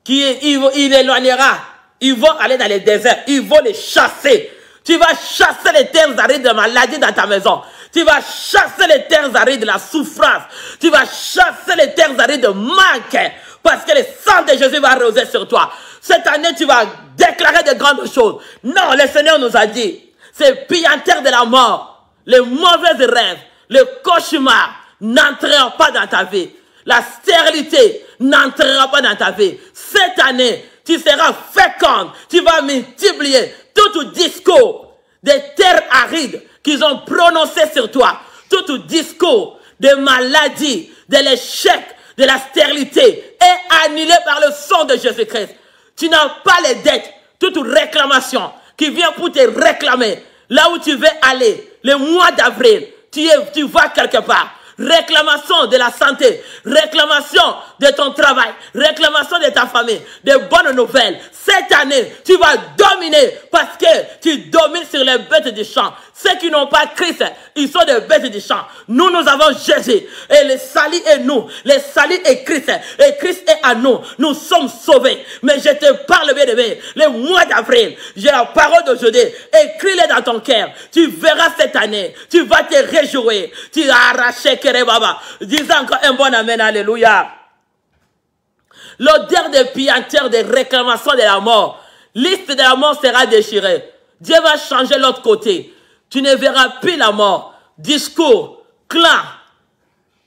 il éloignera. Ils vont aller dans les déserts, ils vont les chasser. Tu vas chasser les terres arides de maladie dans ta maison. Tu vas chasser les terres arides de la souffrance. Tu vas chasser les terres arides de manque. parce que le sang de Jésus va arroser sur toi. Cette année, tu vas déclarer de grandes choses. Non, le Seigneur nous a dit, ces pillantaires de la mort, les mauvais rêves, les cauchemars n'entreront pas dans ta vie. La stérilité n'entrera pas dans ta vie. Cette année, tu seras féconde. Tu vas multiplier tout discours des terres arides qu'ils ont prononcé sur toi. Tout discours de maladie, de l'échec, de la stérilité est annulé par le sang de Jésus-Christ. Tu n'as pas les dettes. Toute réclamation qui vient pour te réclamer, là où tu veux aller, le mois d'avril, tu vas quelque part. Réclamation de la santé, réclamation de ton travail, réclamation de ta famille, de bonnes nouvelles. Cette année, tu vas dominer parce que tu domines sur les bêtes du champ. Ceux qui n'ont pas Christ, ils sont des bêtes du champ. Nous avons Jésus et le salut est nous. Le salut est Christ et Christ est à nous. Nous sommes sauvés. Mais je te parle bien aimé, le mois d'avril, j'ai la parole d'aujourd'hui. Écris-le dans ton cœur. Tu verras cette année. Tu vas te réjouir. Tu vas arracher Baba. Disons encore un bon amen, alléluia. L'odeur des pillantaires, des réclamations de la mort, liste de la mort sera déchirée. Dieu va changer l'autre côté. Tu ne verras plus la mort. Discours, clan,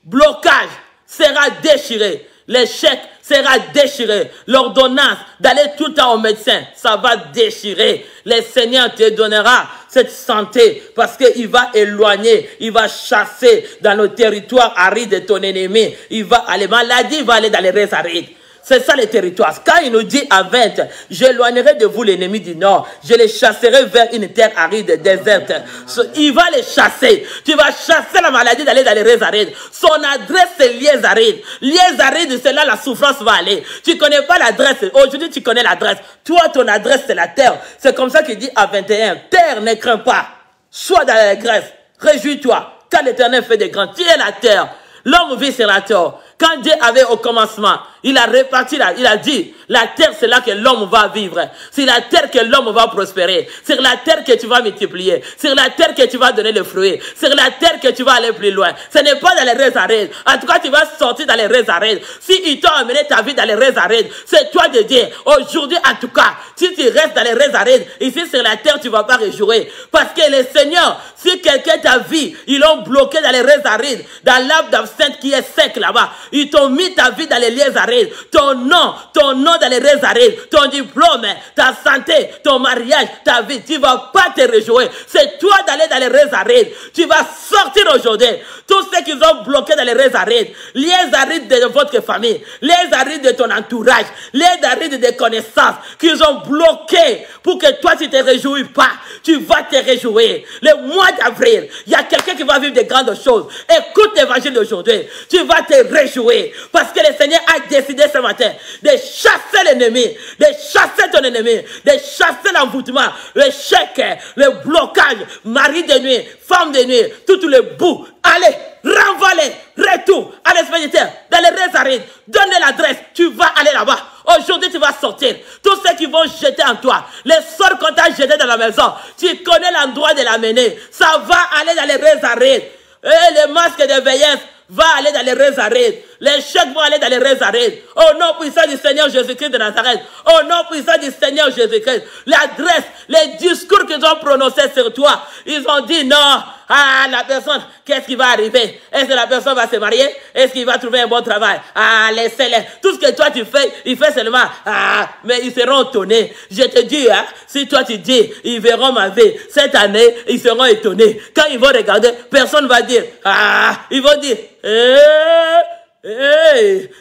blocage sera déchiré. L'échec sera déchiré. L'ordonnance d'aller tout le temps au médecin, ça va déchirer. Le Seigneur te donnera cette santé parce qu'il va éloigner, il va chasser dans le territoire aride de ton ennemi. Il va aller, maladie va aller dans les restes arides. C'est ça le territoire. Quand il nous dit à 20, j'éloignerai de vous l'ennemi du nord, je les chasserai vers une terre aride, déserte. Il va les chasser. Tu vas chasser la maladie d'aller dans les restes arides. Son adresse, c'est liés arides. Liés arides, c'est là la souffrance va aller. Tu connais pas l'adresse. Aujourd'hui, tu connais l'adresse. Toi, ton adresse, c'est la terre. C'est comme ça qu'il dit à 21. Terre, ne crains pas. Sois dans la graisse. Réjouis-toi. Quand l'Éternel fait des grands, tu es la terre. L'homme vit sur la terre. Quand Dieu avait au commencement, il a réparti, il a dit, la terre c'est là que l'homme va vivre. C'est la terre que l'homme va prospérer. C'est la terre que tu vas multiplier. C'est la terre que tu vas donner le fruit. C'est la terre que tu vas aller plus loin. Ce n'est pas dans les restes arides. En tout cas, tu vas sortir dans les restes arides. Si ils t'ont amené ta vie dans les restes arides, c'est toi de dire, aujourd'hui en tout cas, si tu restes dans les restes arides, ici sur la terre, tu ne vas pas réjouir. Parce que le Seigneur, si quelqu'un t'a vu, ils l'ont bloqué dans les restes arides, dans l'arbre d'absinthe qui est sec là-bas. Ils t'ont mis ta vie dans les liens arides. Ton nom dans les restes arides. Ton diplôme, ta santé, ton mariage, ta vie. Tu ne vas pas te réjouir. C'est toi d'aller dans les restes arides. Tu vas sortir aujourd'hui. Tous ceux qui ont bloqué dans les restes arides. Les arides de votre famille. Les arides de ton entourage. Les arides de connaissances. Qu'ils ont bloqué pour que toi tu ne te réjouis pas. Tu vas te réjouir. Le mois d'avril, il y a quelqu'un qui va vivre de grandes choses. Écoute l'évangile d'aujourd'hui. Tu vas te réjouir. Parce que le Seigneur a décidé ce matin de chasser l'ennemi, de chasser ton ennemi, de chasser l'envoûtement, l'échec, le blocage, mari de nuit, femme de nuit, tout le bout. Allez, renvoie-les, retour à l'esprit de terre, dans les restes arides, donne l'adresse, tu vas aller là-bas. Aujourd'hui, tu vas sortir. Tous ceux qui vont jeter en toi, les sorts qu'on t'a jeté dans la maison, tu connais l'endroit de l'amener. Ça va aller dans les restes arides. Et les masques de veillesse va aller dans les restes arides. Les chèques vont aller dans les restes arides. Au nom puissant du Seigneur Jésus-Christ de Nazareth. Au nom puissant du Seigneur Jésus-Christ. L'adresse, les discours qu'ils ont prononcés sur toi, ils ont dit non. Ah, la personne, qu'est-ce qui va arriver? Est-ce que la personne va se marier? Est-ce qu'il va trouver un bon travail? Ah, laissez-les. Tout ce que toi tu fais, il fait seulement. Ah, mais ils seront étonnés. Je te dis, hein, si toi tu dis, ils verront ma vie. Cette année, ils seront étonnés. Quand ils vont regarder, personne ne va dire. Ah, ils vont dire.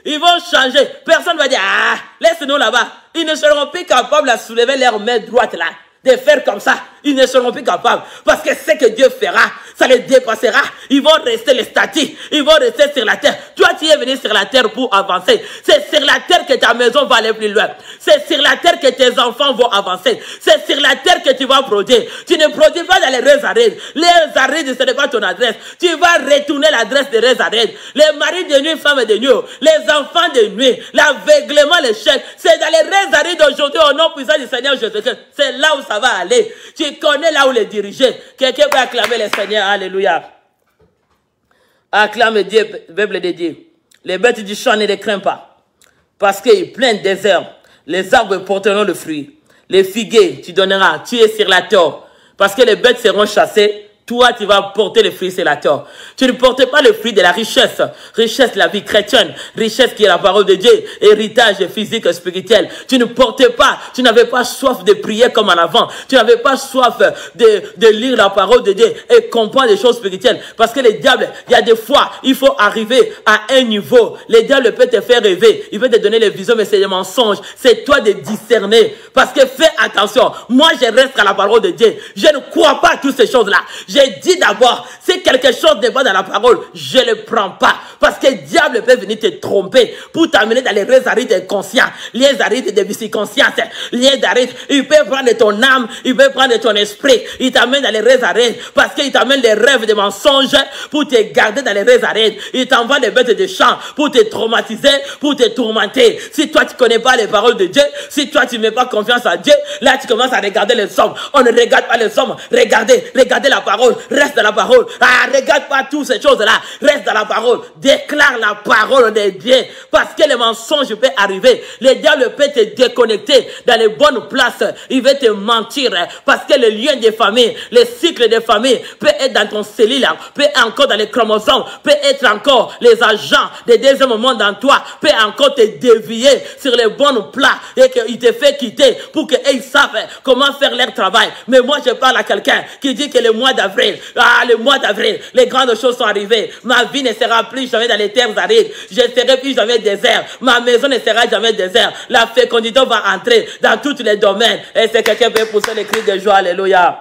Ils vont changer. Personne ne va dire, ah, laisse-nous là-bas. Ils ne seront plus capables de soulever leur main droite là. De faire comme ça, ils ne seront plus capables. Parce que ce que Dieu fera, ça les dépassera. Ils vont rester les statues. Ils vont rester sur la terre. Toi, tu es venu sur la terre pour avancer. C'est sur la terre que ta maison va aller plus loin. C'est sur la terre que tes enfants vont avancer. C'est sur la terre que tu vas produire. Tu ne produis pas dans les restes arides. Les arides, ce n'est pas ton adresse. Tu vas retourner l'adresse des restes arides. Les maris de nuit, femmes de nuit, les enfants de nuit, l'aveuglement, les chèques. C'est dans les restes arides aujourd'hui, au nom puissant du Seigneur Jésus-Christ. C'est là où ça va aller. Tu connais là où les diriger. Quelqu'un peut acclamer le Seigneur. Alléluia. Acclame Dieu, peuple de Dieu. Les bêtes du champ ne les craignent pas. parce qu'il est plein de désert. Les arbres porteront le fruit. Les figuiers, tu donneras, tu es sur la terre. Parce que les bêtes seront chassées. Toi, tu vas porter le fruit sur la terre. Tu ne portes pas le fruit de la richesse. Richesse de la vie chrétienne. Richesse qui est la parole de Dieu. Héritage physique et spirituel. Tu ne portais pas, tu n'avais pas soif de prier comme en avant. Tu n'avais pas soif de lire la parole de Dieu et comprendre les choses spirituelles. Parce que le diable, il y a des fois, il faut arriver à un niveau. Le diable peut te faire rêver. Il peut te donner les visions, mais c'est des mensonges. C'est toi de discerner. Parce que fais attention. Moi, je reste à la parole de Dieu. Je ne crois pas à toutes ces choses-là. J'ai dit d'abord, si quelque chose n'est pas dans la parole, je ne le prends pas. Parce que le diable peut venir te tromper pour t'amener dans les résaries inconscients, les résaries de viciconscience, les résaries. Il peut prendre ton âme, il peut prendre ton esprit, il t'amène dans les résaries parce qu'il t'amène les rêves de mensonges pour te garder dans les résaries. Il t'envoie des bêtes de champ pour te traumatiser, pour te tourmenter. Si toi tu ne connais pas les paroles de Dieu, si toi tu ne mets pas confiance à Dieu, là tu commences à regarder les hommes. On ne regarde pas les hommes, regardez la parole. Reste dans la parole. Ah, regarde pas toutes ces choses-là. Reste dans la parole. Déclare la parole de Dieu. Parce que les mensonges peuvent arriver. Le diable peut te déconnecter dans les bonnes places. Il veut te mentir. Parce que le lien des familles, le cycle des familles peut être dans ton cellule, peut être encore dans les chromosomes, peut être encore les agents des deuxième monde dans toi, peut encore te dévier sur les bonnes plats et qu'il te fait quitter pour qu'ils savent comment faire leur travail. Mais moi, je parle à quelqu'un qui dit que le mois d'avril, le mois d'avril, les grandes choses sont arrivées. Ma vie ne sera plus jamais dans les terres arides. Je ne serai plus jamais désert. Ma maison ne sera jamais désert. La fécondité va entrer dans tous les domaines. Et c'est quelqu'un qui peut pousser les cris de joie. Alléluia.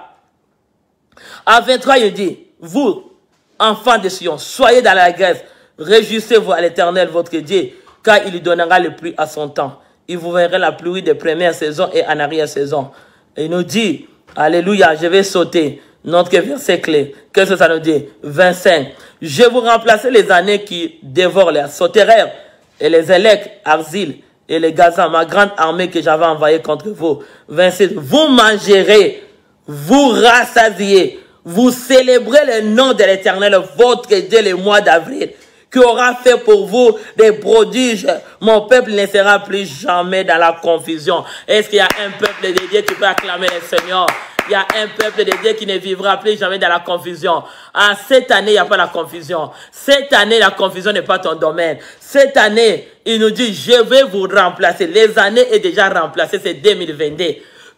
À 23, il dit, vous, enfants de Sion, soyez dans la grâce. Réjouissez-vous à l'Éternel, votre Dieu, car il lui donnera le pluie à son temps. Il vous verra la pluie des premières saisons et en arrière-saison. Et il nous dit, alléluia, je vais sauter. Notre verset clé, qu'est-ce que ça nous dit? 25. Je vous remplacer les années qui dévorent les sauterelles et les élèques, Arzil et les gazans, ma grande armée que j'avais envoyée contre vous. 26. Vous mangerez, vous rassasiez, vous célébrez le nom de l'Éternel, votre Dieu, le mois d'avril, qui aura fait pour vous des prodiges. Mon peuple ne sera plus jamais dans la confusion. Est-ce qu'il y a un peuple de Dieu qui peut acclamer le Seigneur? Il y a un peuple de Dieu qui ne vivra plus jamais dans la confusion. Ah, cette année, il n'y a pas la confusion. Cette année, la confusion n'est pas ton domaine. Cette année, il nous dit, je vais vous remplacer. Les années est déjà remplacées, c'est 2022.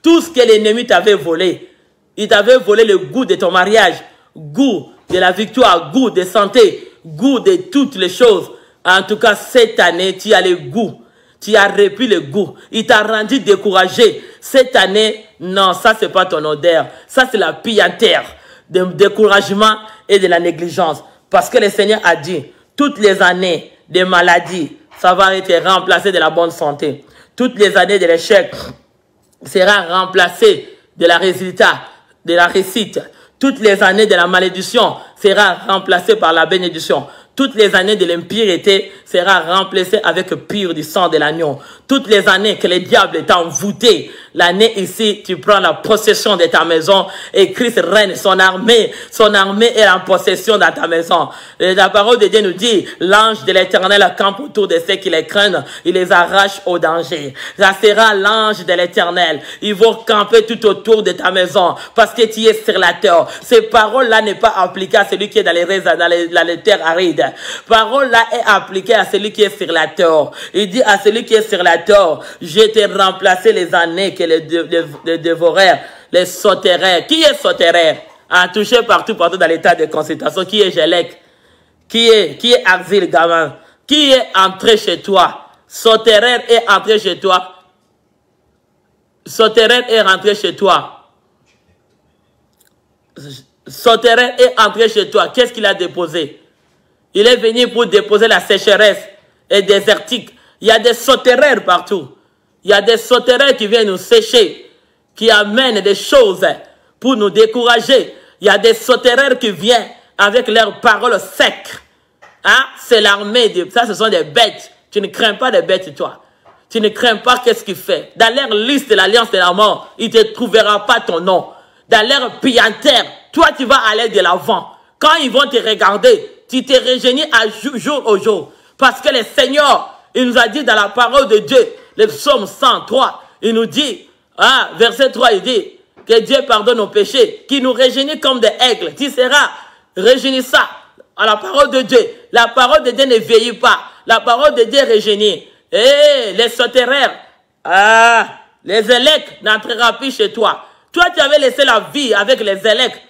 Tout ce que l'ennemi t'avait volé, il t'avait volé le goût de ton mariage, goût de la victoire, goût de santé, goût de toutes les choses. En tout cas, cette année, tu as le goût. Tu as repris le goût. Il t'a rendu découragé. Cette année, non, ça c'est pas ton odeur. Ça c'est la pianteur de découragement et de la négligence. Parce que le Seigneur a dit, toutes les années de maladie, ça va être remplacé de la bonne santé. Toutes les années de l'échec sera remplacé de la résultat, de la réussite. Toutes les années de la malédiction sera remplacée par la bénédiction. Toutes les années de l'impureté sera remplacée avec le pur du sang de l'agneau. Toutes les années que le diable est envoûté, l'année ici, tu prends la possession de ta maison et Christ règne, son armée est en possession dans ta maison. Et la parole de Dieu nous dit, l'ange de l'Éternel campe autour de ceux qui les craignent, il les arrache au danger. Ça sera l'ange de l'Éternel. Ils vont camper tout autour de ta maison parce que tu es sur la terre. Ces paroles-là n'est pas appliquées à celui qui est dans les terres arides. Parole-là est appliquée à celui qui est sur la terre. Il dit à celui qui est sur la terre, je t'ai remplacé les années que les dévorèrent, les sauterelles. Qui est sauterelle? A touché partout dans l'état de consultation. Qui est Gélec? Qui est Arzil Gamin? Qui est entré chez toi? Sauterelle est entré chez toi. Sauterelle est rentré chez toi. Sauterelle est entré chez toi. Qu'est-ce qu'il a déposé? Il est venu pour déposer la sécheresse et désertique. Il y a des sauterelles partout. Il y a des sauterelles qui viennent nous sécher, qui amènent des choses pour nous décourager. Il y a des sauterelles qui viennent avec leurs paroles secs. Hein? C'est l'armée. Ça, ce sont des bêtes. Tu ne crains pas des bêtes, toi. Tu ne crains pas qu'est-ce qu'il fait. Dans leur liste de l'alliance de la mort, il ne te trouvera pas ton nom. Dans leur pianteur, toi, tu vas aller de l'avant. Quand ils vont te regarder, tu te régénis à jour au jour. Parce que le Seigneur, Il nous a dit dans la parole de Dieu, le psaume 103, il nous dit, verset 3, il dit, que Dieu pardonne nos péchés, qui nous rajeunit comme des aigles. Tu seras rajeunissant à la parole de Dieu. La parole de Dieu ne vieillit pas. La parole de Dieu rajeunit. Et les sauterelles, les élèques n'entrera plus chez toi. Toi, tu avais laissé la vie avec les élèques,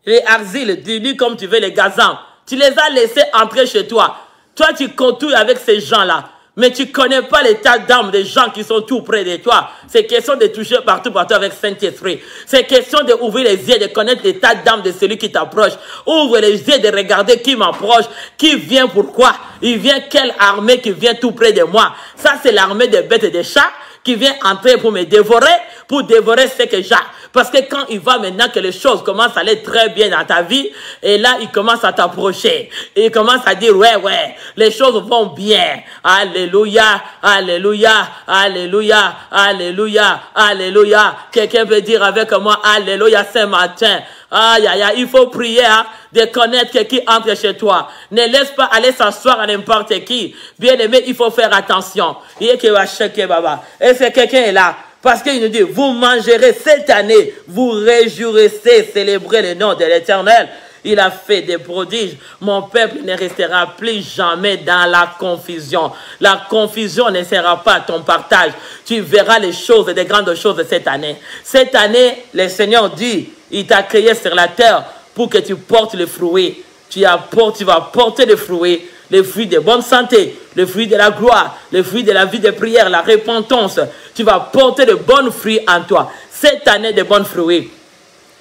les arziles, dis comme tu veux, les gazans. Tu les as laissés entrer chez toi. Toi, tu contours avec ces gens-là. Mais tu ne connais pas l'état d'âme des gens qui sont tout près de toi. C'est question de toucher partout avec Saint-Esprit. C'est question d'ouvrir les yeux, de connaître l'état d'âme de celui qui t'approche. Ouvre les yeux de regarder qui m'approche, qui vient, pourquoi. Il vient, quelle armée qui vient tout près de moi. Ça, c'est l'armée des bêtes et des chats qui vient entrer pour me dévorer, pour dévorer ce que j'ai. Parce que quand il va maintenant que les choses commencent à aller très bien dans ta vie, et là, il commence à t'approcher. Et il commence à dire, ouais, les choses vont bien. Alléluia, alléluia, alléluia, alléluia, alléluia. Quelqu'un veut dire avec moi, alléluia, ce matin. Aïe, aïe, aïe, il faut prier de connaître qui entre chez toi. Ne laisse pas aller s'asseoir à n'importe qui. Bien aimé, il faut faire attention. Et c'est quelqu'un est là. Parce qu'il nous dit, vous mangerez cette année, vous réjouirez, célébrez le nom de l'Éternel. Il a fait des prodiges. Mon peuple ne restera plus jamais dans la confusion. La confusion ne sera pas ton partage. Tu verras les choses, des grandes choses cette année. Cette année, le Seigneur dit, il t'a créé sur la terre pour que tu portes le fruit. Tu vas porter le fruit de bonne santé, le fruit de la gloire, le fruit de la vie de prière, la repentance. Tu vas porter de bons fruits en toi. Cette année, de bons fruits.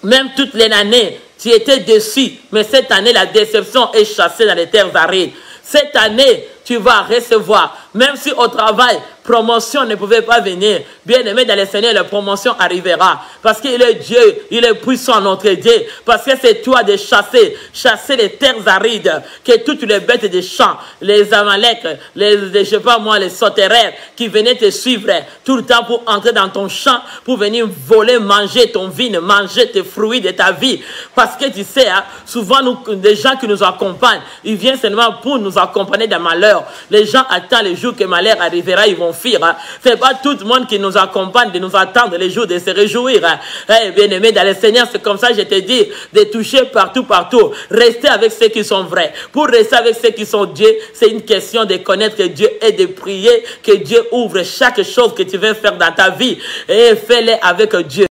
Même toutes les années, tu étais déçu, mais cette année, la déception est chassée dans les terres arides. Cette année, tu vas recevoir, même si au travail, promotion ne pouvait pas venir. Bien aimé dans le Seigneur, la promotion arrivera. Parce qu'il est Dieu, il est puissant notre Dieu. Parce que c'est toi de chasser les terres arides, que toutes les bêtes des champs, les amaleks, je sais pas moi, les sauterelles, qui venaient te suivre tout le temps pour entrer dans ton champ, pour venir voler, manger ton vigne, manger tes fruits de ta vie. Parce que tu sais, souvent, des gens qui nous accompagnent, ils viennent seulement pour nous accompagner dans le malheur. Les gens attendent les jours que malheur arrivera, ils vont fuir. C'est pas tout le monde qui nous accompagne de nous attendre les jours de se réjouir. Bien aimé dans le Seigneur, c'est comme ça je te dis, de toucher partout. Rester avec ceux qui sont vrais. Pour rester avec ceux qui sont Dieu, c'est une question de connaître Dieu et de prier que Dieu ouvre chaque chose que tu veux faire dans ta vie. Et fais-le avec Dieu.